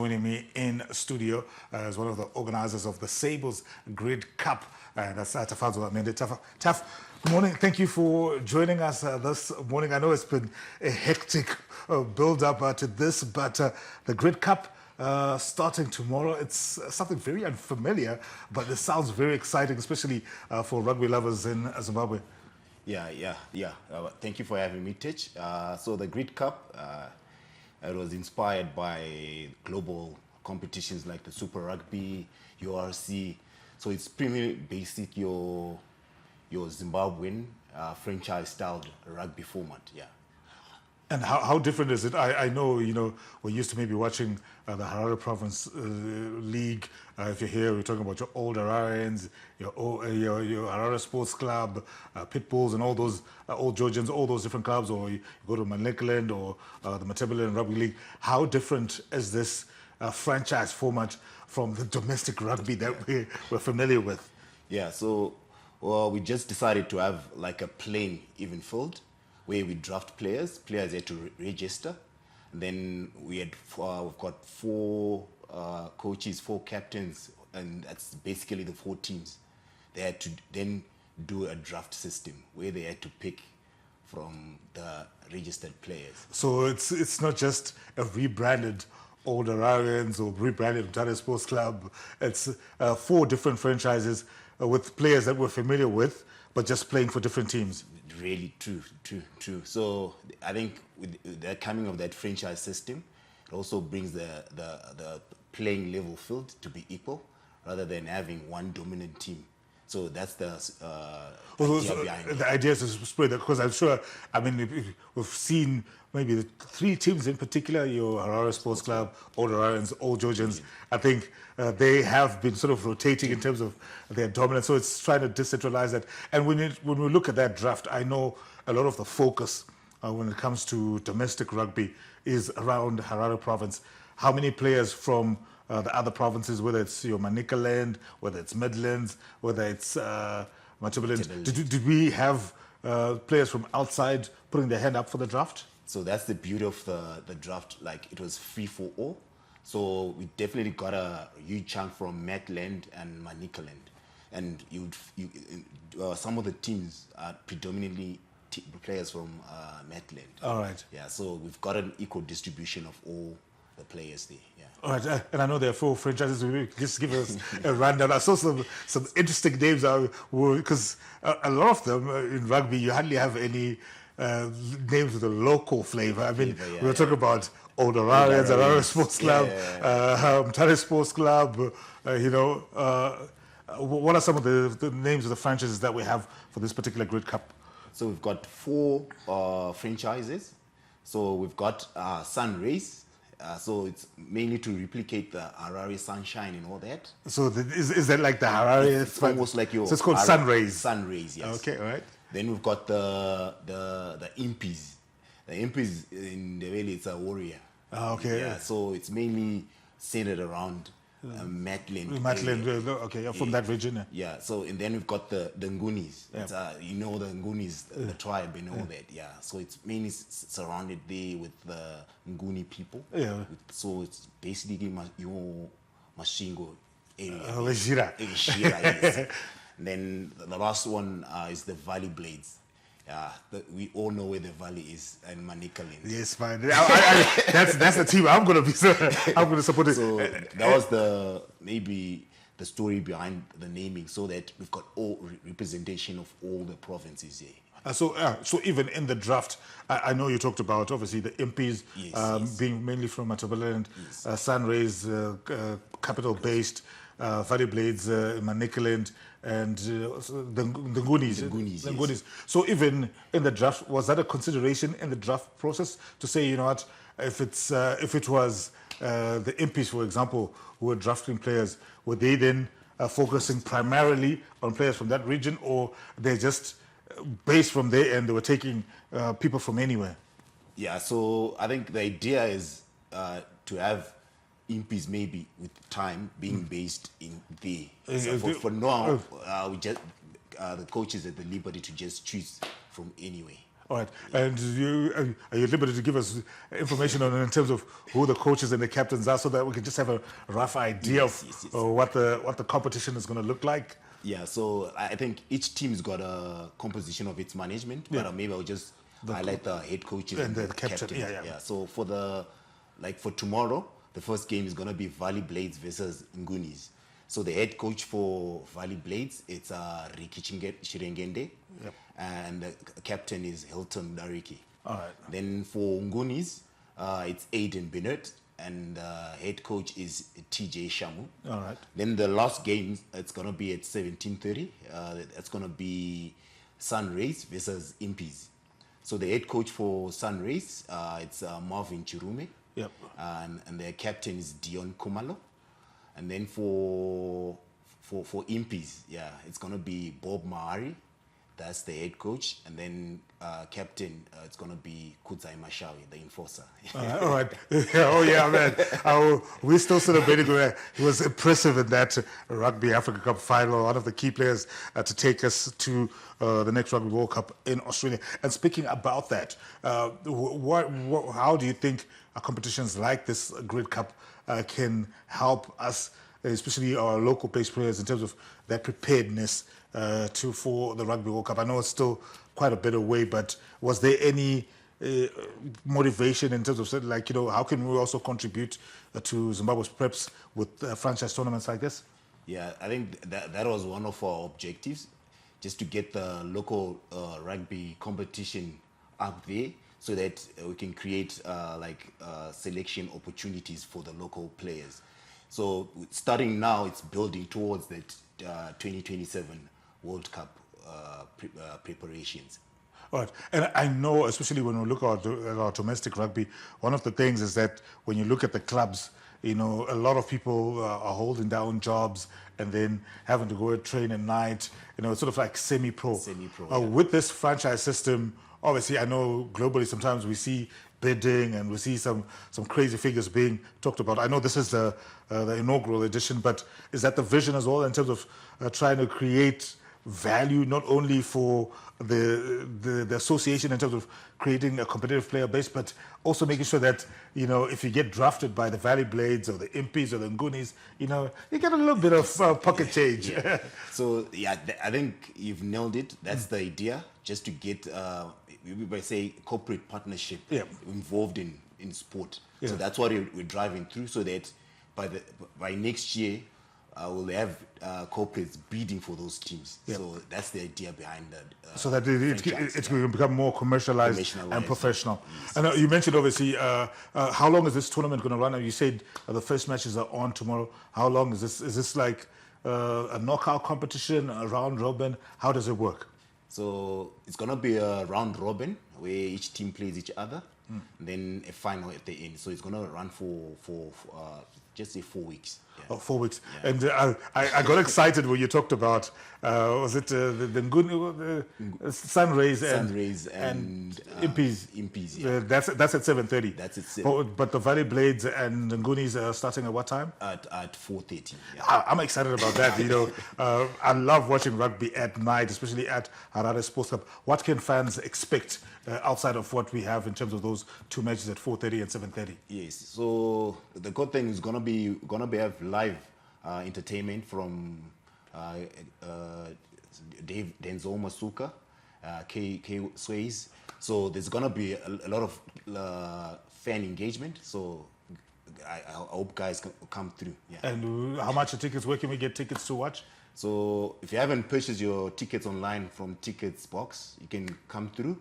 joining me in studio as one of the organizers of the Sable Grid Cup. That's Tafadzwa Mhende. Taf, good morning. Thank you for joining us this morning. I know it's been a hectic build-up to this, but the Grid Cup starting tomorrow, it's something very unfamiliar, but it sounds very exciting, especially for rugby lovers in Zimbabwe. Yeah. Thank you for having me, Tich. So the Grid Cup, it was inspired by global competitions like the Super Rugby, URC. So it's pretty basic your Zimbabwean franchise-styled rugby format. Yeah. And how different is it? I know, we're used to maybe watching the Harare Province League. If you're here, we're talking about your old Hararians, your Harare Sports Club, Pitbulls, and all those old Georgians, all those different clubs, or you go to Manicaland or the Matabeleland Rugby League. How different is this franchise format from the domestic rugby that we're familiar with? Yeah, so we just decided to have like a plain even field, where we draft players had to register. And then we've got 4 coaches, 4 captains, and that's basically the 4 teams. They had to then do a draft system where they had to pick from the registered players. So it's not just a rebranded Old Hararians or rebranded Harare Sports Club. It's 4 different franchises with players that we're familiar with, but just playing for different teams. Really true. So I think with the coming of that franchise system, it also brings the playing level field to be equal, rather than having one dominant team. So that's the idea behind it. The idea is to spread that, because I'm sure, we've seen maybe the 3 teams in particular, your Harare Sports Club, Old Hararians, Old Georgians. I think they have been sort of rotating in terms of their dominance. So it's trying to decentralize that. And when we look at that draft, I know a lot of the focus when it comes to domestic rugby is around Harare Province. How many players from the other provinces, whether it's your Manicaland, whether it's Midlands, whether it's Matabeleland, did we have players from outside putting their hand up for the draft? So that's the beauty of the draft. Like, it was free for all. So we definitely got a huge chunk from Midland and Manicaland. And some of the teams are predominantly players from Midland. All right. Yeah, so we've got an equal distribution of all the players there. Yeah. All right, and I know there are 4 franchises. Just give us a rundown. I saw some interesting names, because a lot of them in rugby, you hardly have any names with a local flavor. We were talking about Old Hararians, Harare Sports Club, Harare Sports Club. What are some of the names of the franchises that we have for this particular Grid Cup? So we've got 4 franchises. So we've got Sun Rays. So it's mainly to replicate the Harare sunshine and all that. So is that like the Harare? It's almost like your... So it's called Sun Rays. Sun Rays, yes. Okay, all right. Then we've got the Impies. The Impies, in the way, it's a warrior. Okay. Yeah, so it's mainly centered around Matland. Okay, from that region. Yeah, so and then we've got the Ngunis. Yeah. The Ngunis, the tribe and all that. Yeah, so it's mainly surrounded there with the Nguni people. Yeah. So it's basically your Mashingo area. Shira. Yes. And then the last one is the Valley Blades. Yeah, we all know where the valley is in Manicaland. Yes, fine. That's the team I'm going to be. I'm going to support it. So that was maybe the story behind the naming, so that we've got all representation of all the provinces here. So even in the draft, I know you talked about obviously the MPs being mainly from Matabeleland, Sun Rays, capital based, Valley Blades, Manicaland, and the Ngunis. So even in the draft, was that a consideration in the draft process to say, you know what, if it was the MPs, for example, who were drafting players, were they then focusing primarily on players from that region, or they're just based from there and they were taking people from anywhere? Yeah, so I think the idea is to have impies maybe with time being based in there. So for now, we just the coaches at the liberty to just choose from anywhere. All right. And are you liberty to give us information on in terms of who the coaches and the captains are, so that we can just have a rough idea of what the competition is going to look like? Yeah, so I think each team's got a composition of its management, but maybe I'll just highlight the head coaches and the captain. Yeah. So for tomorrow, the first game is going to be Valley Blades versus Ngunis. So the head coach for Valley Blades, it's Ricky Chirengende, and the captain is Hilton Dariki. All right. Then for Ngunis, it's Aiden Bennett, and head coach is TJ Shamu. All right. Then the last game, it's going to be at 17:30. It's going to be Sun Rays versus Impies. So the head coach for Sun Rays, it's Marvin Chirume. Yep. And their captain is Dion Kumalo. And then for Impies, it's going to be Bob Mahari. That's the head coach. And then captain, it's going to be Kudzai Mashawi, the enforcer. All right. Oh, yeah, man. We still celebrated. He was impressive in that Rugby Africa Cup final, one of the key players to take us to the next Rugby World Cup in Australia. And speaking about that, how do you think competitions like this Grid Cup can help us, especially our local based players, in terms of their preparedness for the Rugby World Cup? I know it's still quite a bit away, but was there any motivation in terms of, like, how can we also contribute to Zimbabwe's preps with franchise tournaments like this? Yeah, I think that was one of our objectives, just to get the local rugby competition up there, so that we can create selection opportunities for the local players. So starting now, it's building towards that 2027 World Cup preparations. All right. And I know, especially when we look at our domestic rugby, one of the things is that when you look at the clubs, a lot of people are holding down jobs and then having to go and train at night, it's sort of like semi-pro. Semi-pro, With this franchise system, obviously, I know globally sometimes we see bidding and we see some crazy figures being talked about. I know this is the inaugural edition, but is that the vision as well in terms of trying to create value not only for the association in terms of creating a competitive player base, but also making sure that, if you get drafted by the Valley Blades or the Impies or the Ngunis, you get a little bit of pocket change. Yeah. So, I think you've nailed it. That's the idea, just to get, by say, corporate partnership involved in sport. So that's what we're driving through, so that by next year, we'll have corporates bidding for those teams. So that's the idea behind that. So that it will become more commercialized and professional. Yes. And you mentioned, obviously, how long is this tournament going to run? You said the first matches are on tomorrow. How long is this? Is this like a knockout competition, a round robin? How does it work? So it's going to be a round robin where each team plays each other, and then a final at the end. So it's going to run for just say 4 weeks. Oh, 4 weeks. Yeah. And I got excited when you talked about, was it the Sun Rays and Impies? Impies, yeah. That's at 7:30. That's at 7. But the Valley Blades and the Ngunis are starting at what time? At 4:30. Yeah. I'm excited about that. I love watching rugby at night, especially at HRS Sports Cup. What can fans expect outside of what we have in terms of those two matches at 4:30 and 7:30? Yes. So the good thing is gonna be have live entertainment from Dave Denzel Masuka, K Sways. So there's gonna be a lot of fan engagement. So I hope guys can come through. Yeah. And how much are tickets? Where can we get tickets to watch? So if you haven't purchased your tickets online from Tickets Box, you can come through.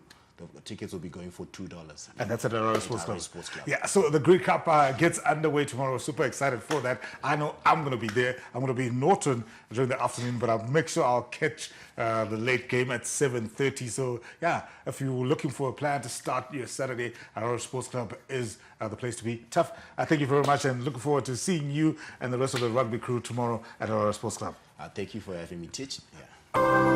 The tickets will be going for $2. And that's at HRS Sports Club. Yeah, so the Grid Cup gets underway tomorrow. Super excited for that. I know I'm going to be there. I'm going to be in Norton during the afternoon, but I'll make sure I'll catch the late game at 7:30. So, yeah, if you're looking for a plan to start your Saturday, HRS Sports Club is the place to be. Tough. Thank you very much, and looking forward to seeing you and the rest of the rugby crew tomorrow at HRS Sports Club. Thank you for having me, Tich. Yeah.